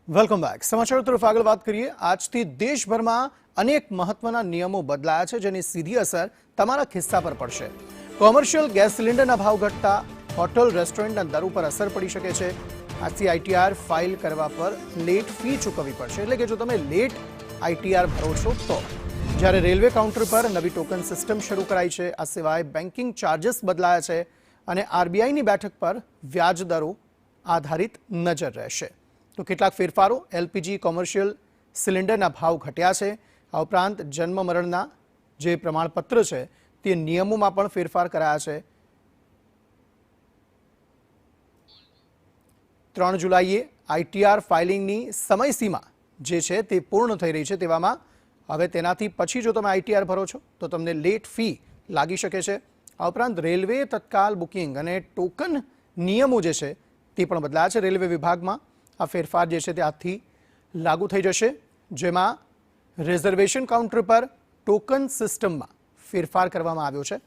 Welcome back. સમાચાર તરફ આગળ વાત કરીએ. આજથી દેશભરમાં અનેક મહત્વના નિયમો બદલાયા છે, જેની સીધી અસર તમારા ખિસ્સા પર પડશે. કોમર્શિયલ ગેસ સિલિન્ડરના ભાવ ઘટતા હોટલ રેસ્ટોરન્ટના દર ઉપર અસર પડી શકે છે. આજથી આઈટીઆર ફાઇલ કરવા પર લેટ ફી ચૂકવવી પડશે. એટલે કે જો તમે લેટ આઈટીઆર ભરો છો તો. જ્યારે રેલવે કાઉન્ટર પર નવી ટોકન સિસ્ટમ શરૂ કરાઈ છે. આ સિવાય બેન્કિંગ ચાર્જીસ બદલાયા છે અને આરબીઆઈની બેઠક પર વ્યાજ દરો આધારિત નજર રહેશે. તો કેટલાક ફેરફારો. એલપીજી કોમર્શિયલ સિલિન્ડરના ભાવ ઘટ્યા છે. આ ઉપરાંત જન્મ મરણના જે પ્રમાણપત્ર છે તે નિયમોમાં પણ ફેરફાર કરાયા છે. 3 જુલાઈએ આઈટીઆર ફાઇલિંગની સમયસીમા જે છે તે પૂર્ણ થઈ રહી છે. તેવામાં હવે તેનાથી પછી જો તમે આઈટીઆર ભરો છો તો તમને લેટ ફી લાગી શકે છે. આ ઉપરાંત રેલવે તત્કાલ બુકિંગ અને ટોકન નિયમો જે છે તે પણ બદલાયા છે. રેલવે વિભાગમાં આ ફેરફાર જે છે તે આજથી લાગુ થઈ જશે, જેમાં રિઝર્વેશન કાઉન્ટર પર ટોકન સિસ્ટમમાં ફેરફાર કરવામાં આવ્યો છે.